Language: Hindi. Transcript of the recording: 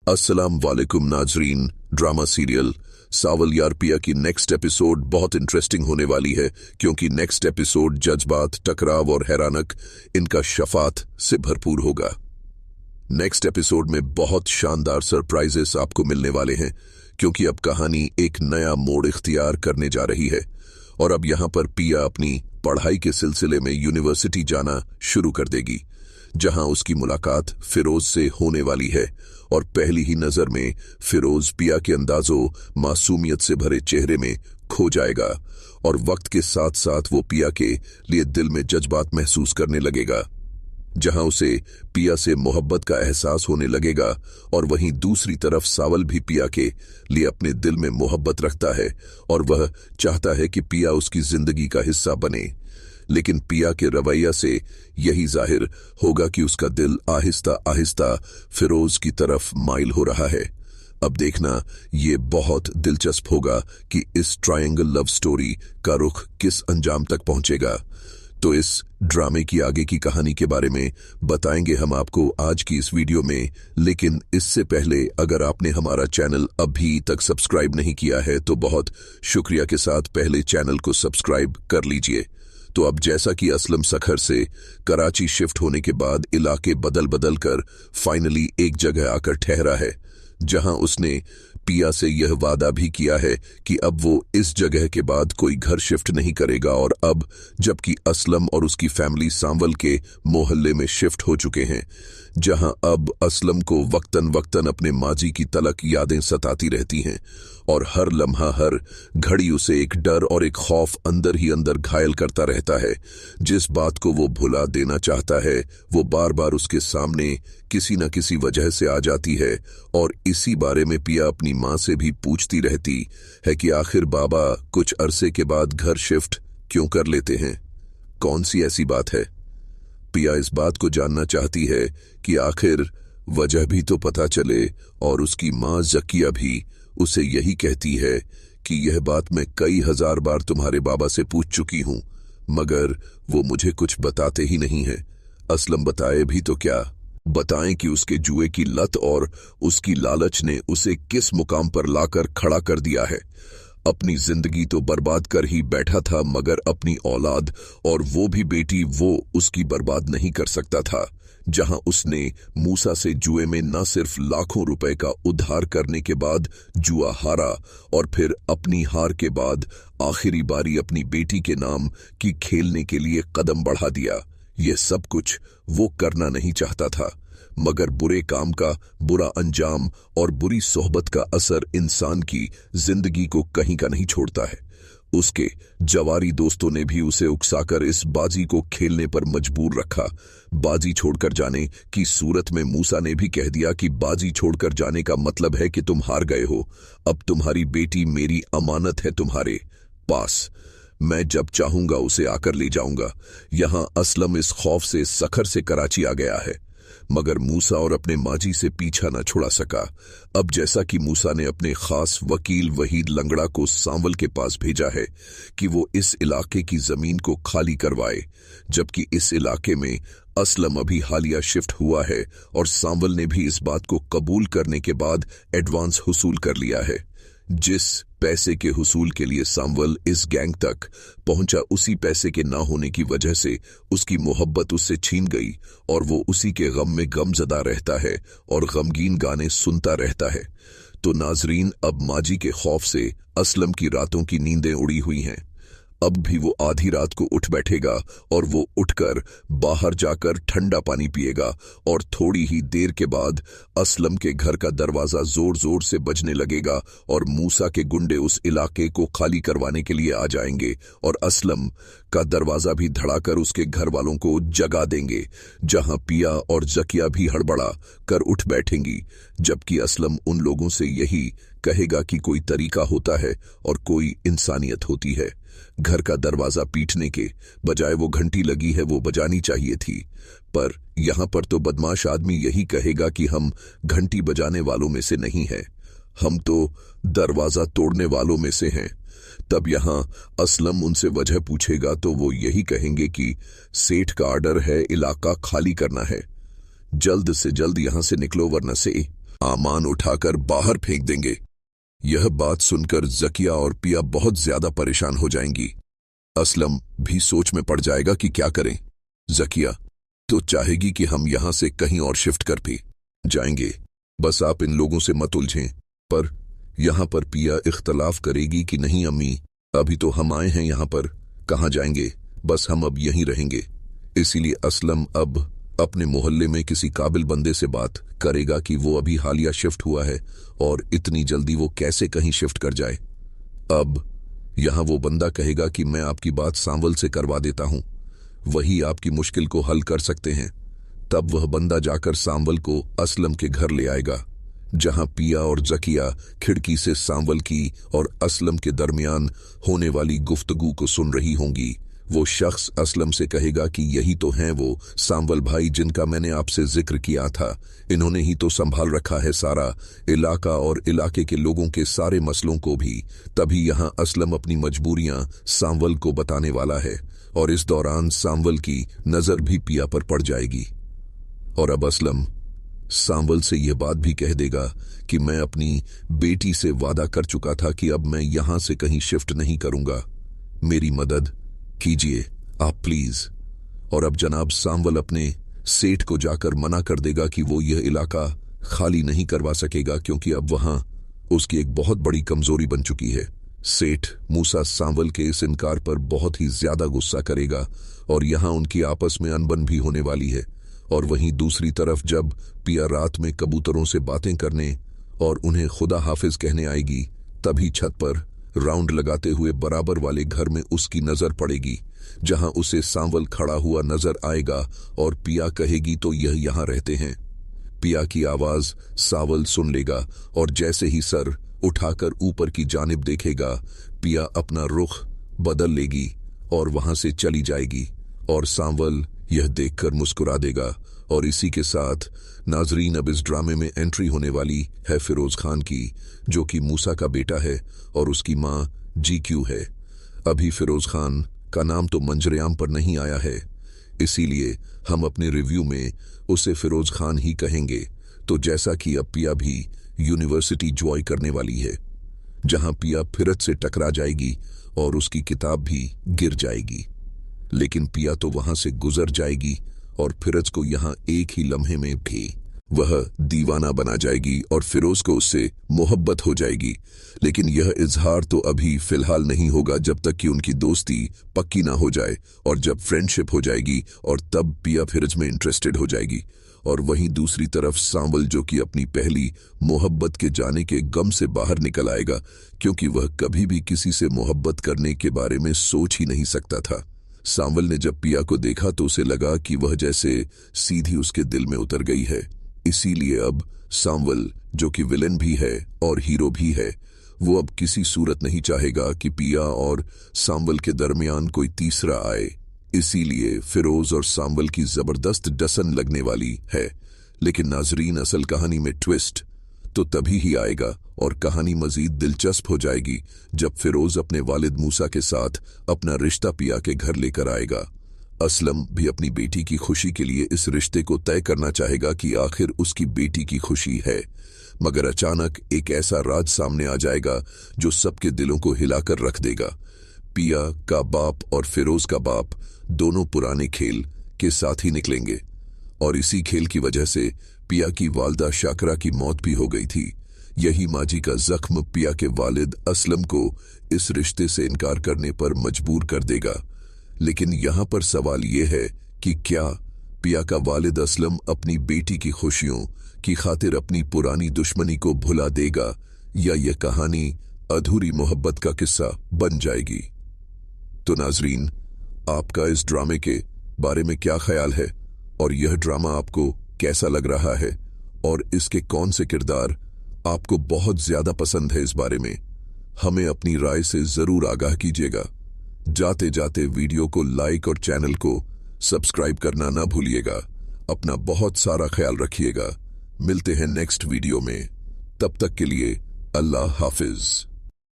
अस्सलाम वालेकुम नाजरीन। ड्रामा सीरियल सावल यार पिया की नेक्स्ट एपिसोड बहुत इंटरेस्टिंग होने वाली है, क्योंकि नेक्स्ट एपिसोड जज्बात, टकराव और हैरानक इनका शफात से भरपूर होगा। नेक्स्ट एपिसोड में बहुत शानदार सरप्राइजेस आपको मिलने वाले हैं, क्योंकि अब कहानी एक नया मोड़ इख्तियार करने जा रही है और अब यहां पर पिया अपनी पढ़ाई के सिलसिले में यूनिवर्सिटी जाना शुरू कर देगी, जहां उसकी मुलाकात फिरोज से होने वाली है। और पहली ही नजर में फिरोज पिया के अंदाजो मासूमियत से भरे चेहरे में खो जाएगा और वक्त के साथ साथ वो पिया के लिए दिल में जज्बात महसूस करने लगेगा, जहां उसे पिया से मोहब्बत का एहसास होने लगेगा। और वहीं दूसरी तरफ सावल भी पिया के लिए अपने दिल में मोहब्बत रखता है और वह चाहता है कि पिया उसकी जिंदगी का हिस्सा बने। लेकिन पिया के रवैया से यही जाहिर होगा कि उसका दिल आहिस्ता आहिस्ता फिरोज की तरफ माइल हो रहा है। अब देखना ये बहुत दिलचस्प होगा कि इस ट्रायंगल लव स्टोरी का रुख किस अंजाम तक पहुंचेगा। तो इस ड्रामे की आगे की कहानी के बारे में बताएंगे हम आपको आज की इस वीडियो में। लेकिन इससे पहले अगर आपने हमारा चैनल अभी तक सब्सक्राइब नहीं किया है तो बहुत शुक्रिया के साथ पहले चैनल को सब्सक्राइब कर लीजिए। तो अब जैसा कि असलम सखर से कराची शिफ्ट होने के बाद इलाके बदल बदल कर फाइनली एक जगह आकर ठहरा है, जहां उसने पिया से यह वादा भी किया है कि अब वो इस जगह के बाद कोई घर शिफ्ट नहीं करेगा। और अब जबकि असलम और उसकी फैमिली सांवल के मोहल्ले में शिफ्ट हो चुके हैं, जहां अब असलम को वक्तन वक्तन अपने माजी की तलक यादें सताती रहती हैं और हर लम्हा हर घड़ी उसे एक डर और एक खौफ अंदर ही अंदर घायल करता रहता है। जिस बात को वो भुला देना चाहता है वो बार बार उसके सामने किसी न किसी वजह से आ जाती है। और इसी बारे में पिया अपनी माँ से भी पूछती रहती है कि आखिर बाबा कुछ अरसे के बाद घर शिफ्ट क्यों कर लेते हैं, कौन सी ऐसी बात है। पिया इस बात को जानना चाहती है कि आखिर वजह भी तो पता चले। और उसकी माँ जकिया भी उसे यही कहती है कि यह बात मैं कई हजार बार तुम्हारे बाबा से पूछ चुकी हूं, मगर वो मुझे कुछ बताते ही नहीं है। असलम बताए भी तो क्या, बताएं कि उसके जुए की लत और उसकी लालच ने उसे किस मुकाम पर लाकर खड़ा कर दिया है। अपनी जिंदगी तो बर्बाद कर ही बैठा था, मगर अपनी औलाद और वो भी बेटी वो उसकी बर्बाद नहीं कर सकता था। जहां उसने मूसा से जुए में न सिर्फ लाखों रुपए का उधार करने के बाद जुआ हारा, और फिर अपनी हार के बाद आखिरी बारी अपनी बेटी के नाम की खेलने के लिए कदम बढ़ा दिया। ये सब कुछ वो करना नहीं चाहता था, मगर बुरे काम का बुरा अंजाम और बुरी सोहबत का असर इंसान की जिंदगी को कहीं का नहीं छोड़ता है। उसके जवारी दोस्तों ने भी उसे उकसाकर इस बाजी को खेलने पर मजबूर रखा। बाजी छोड़कर जाने की सूरत में मूसा ने भी कह दिया कि बाजी छोड़कर जाने का मतलब है कि तुम हार गए हो। अब तुम्हारी बेटी मेरी अमानत है तुम्हारे पास, मैं जब चाहूंगा उसे आकर ले जाऊंगा। यहां असलम इस खौफ से सखर से कराची आ गया है, मगर मूसा और अपने माजी से पीछा न छुड़ा सका। अब जैसा कि मूसा ने अपने खास वकील वहीद लंगड़ा को सांवल के पास भेजा है कि वो इस इलाके की जमीन को खाली करवाए, जबकि इस इलाके में असलम अभी हालिया शिफ्ट हुआ है और सांवल ने भी इस बात को कबूल करने के बाद एडवांस हुसूल कर लिया है। जिस पैसे के हुसूल के लिए सांवल इस गैंग तक पहुंचा, उसी पैसे के ना होने की वजह से उसकी मोहब्बत उससे छीन गई और वो उसी के गम में गमजदा रहता है और गमगीन गाने सुनता रहता है। तो नाजरीन, अब माजी के खौफ से असलम की रातों की नींदें उड़ी हुई हैं। अब भी वो आधी रात को उठ बैठेगा और वो उठकर बाहर जाकर ठंडा पानी पिएगा और थोड़ी ही देर के बाद असलम के घर का दरवाजा जोर जोर से बजने लगेगा और मूसा के गुंडे उस इलाके को खाली करवाने के लिए आ जाएंगे और असलम का दरवाजा भी धड़ाकर उसके घर वालों को जगा देंगे, जहां पिया और जकिया भी हड़बड़ा कर उठ बैठेंगी, जबकि असलम उन लोगों से यही कहेगा कि कोई तरीका होता है और कोई इंसानियत होती है। घर का दरवाजा पीटने के बजाय वो घंटी लगी है वो बजानी चाहिए थी, पर यहां पर तो बदमाश आदमी यही कहेगा कि हम घंटी बजाने वालों में से नहीं हैं, हम तो दरवाजा तोड़ने वालों में से हैं। तब यहां असलम उनसे वजह पूछेगा तो वो यही कहेंगे कि सेठ का आर्डर है, इलाका खाली करना है, जल्द से जल्द यहां से निकलो वरना से आमान उठाकर बाहर फेंक देंगे। यह बात सुनकर जकिया और पिया बहुत ज्यादा परेशान हो जाएंगी। असलम भी सोच में पड़ जाएगा कि क्या करें। जकिया तो चाहेगी कि हम यहां से कहीं और शिफ्ट कर भी जाएंगे, बस आप इन लोगों से मत उलझें। पर यहां पर पिया इख्तलाफ करेगी कि नहीं अम्मी, अभी तो हम आए हैं यहां पर, कहां जाएंगे, बस हम अब यहीं रहेंगे। इसीलिए असलम अब अपने मोहल्ले में किसी काबिल बंदे से बात करेगा कि वो अभी हालिया शिफ्ट हुआ है और इतनी जल्दी वो कैसे कहीं शिफ्ट कर जाए। अब यहां वो बंदा कहेगा कि मैं आपकी बात सांवल से करवा देता हूं, वही आपकी मुश्किल को हल कर सकते हैं। तब वह बंदा जाकर सांवल को असलम के घर ले आएगा, जहां पिया और जकिया खिड़की से सांवल की और असलम के दरमियान होने वाली गुफ्तगू को सुन रही होंगी। वो शख्स असलम से कहेगा कि यही तो हैं वो सांवल भाई जिनका मैंने आपसे जिक्र किया था, इन्होंने ही तो संभाल रखा है सारा इलाका और इलाके के लोगों के सारे मसलों को भी। तभी यहां असलम अपनी मजबूरियां सांवल को बताने वाला है और इस दौरान सांवल की नजर भी पिया पर पड़ जाएगी। और अब असलम सांवल से यह बात भी कह देगा कि मैं अपनी बेटी से वादा कर चुका था कि अब मैं यहां से कहीं शिफ्ट नहीं करूंगा, मेरी मदद कीजिए आप प्लीज। और अब जनाब सांवल अपने सेठ को जाकर मना कर देगा कि वो यह इलाका खाली नहीं करवा सकेगा, क्योंकि अब वहां उसकी एक बहुत बड़ी कमजोरी बन चुकी है। सेठ मूसा सांवल के इस इनकार पर बहुत ही ज्यादा गुस्सा करेगा और यहां उनकी आपस में अनबन भी होने वाली है। और वहीं दूसरी तरफ जब पिया रात में कबूतरों से बातें करने और उन्हें खुदा हाफिज कहने आएगी, तभी छत पर राउंड लगाते हुए बराबर वाले घर में उसकी नजर पड़ेगी, जहां उसे सांवल खड़ा हुआ नजर आएगा और पिया कहेगी तो यह यहां रहते हैं। पिया की आवाज सांवल सुन लेगा और जैसे ही सर उठाकर ऊपर की जानिब देखेगा, पिया अपना रुख बदल लेगी और वहां से चली जाएगी और सांवल यह देखकर मुस्कुरा देगा। और इसी के साथ नाजरीन अब इस ड्रामे में एंट्री होने वाली है फिरोज खान की, जो कि मूसा का बेटा है और उसकी मां GQ है। अभी फिरोज खान का नाम तो मंजरेआम पर नहीं आया है, इसीलिए हम अपने रिव्यू में उसे फिरोज खान ही कहेंगे। तो जैसा कि अब पिया भी यूनिवर्सिटी ज्वाइन करने वाली है, जहां पिया फिरत से टकरा जाएगी और उसकी किताब भी गिर जाएगी, लेकिन पिया तो वहां से गुजर जाएगी और फिरोज को यहां एक ही लम्हे में भी वह दीवाना बना जाएगी और फिरोज को उससे मोहब्बत हो जाएगी। लेकिन यह इजहार तो अभी फिलहाल नहीं होगा जब तक कि उनकी दोस्ती पक्की ना हो जाए, और जब फ्रेंडशिप हो जाएगी और तब पिया फिरोज में इंटरेस्टेड हो जाएगी। और वहीं दूसरी तरफ सांवल, जो कि अपनी पहली मोहब्बत के जाने के गम से बाहर निकल आएगा, क्योंकि वह कभी भी किसी से मोहब्बत करने के बारे में सोच ही नहीं सकता था। सांवल ने जब पिया को देखा तो उसे लगा कि वह जैसे सीधी उसके दिल में उतर गई है। इसीलिए अब सांवल, जो कि विलेन भी है और हीरो भी है, वो अब किसी सूरत नहीं चाहेगा कि पिया और सांवल के दरमियान कोई तीसरा आए। इसीलिए फिरोज और सांवल की जबरदस्त डसन लगने वाली है। लेकिन नाजरीन, असल कहानी में ट्विस्ट तो तभी ही आएगा और कहानी मजीद दिलचस्प हो जाएगी जब फिरोज अपने वालिद मूसा के साथ अपना रिश्ता पिया के घर लेकर आएगा। असलम भी अपनी बेटी की खुशी के लिए इस रिश्ते को तय करना चाहेगा कि आखिर उसकी बेटी की खुशी है, मगर अचानक एक ऐसा राज सामने आ जाएगा जो सबके दिलों को हिलाकर रख देगा। पिया का बाप और फिरोज का बाप दोनों पुराने खेल के साथ ही निकलेंगे और इसी खेल की वजह से पिया की वालदा शाकरा की मौत भी हो गई थी। यही माजी का जख्म पिया के वालिद असलम को इस रिश्ते से इनकार करने पर मजबूर कर देगा। लेकिन यहां पर सवाल यह है कि क्या पिया का वालिद असलम अपनी बेटी की खुशियों की खातिर अपनी पुरानी दुश्मनी को भुला देगा, या यह कहानी अधूरी मोहब्बत का किस्सा बन जाएगी। तो नाजरीन, आपका इस ड्रामे के बारे में क्या ख्याल है और यह ड्रामा आपको कैसा लग रहा है और इसके कौन से किरदार आपको बहुत ज्यादा पसंद है, इस बारे में हमें अपनी राय से जरूर आगाह कीजिएगा। जाते जाते वीडियो को लाइक और चैनल को सब्सक्राइब करना ना भूलिएगा। अपना बहुत सारा ख्याल रखिएगा। मिलते हैं नेक्स्ट वीडियो में, तब तक के लिए अल्लाह हाफिज।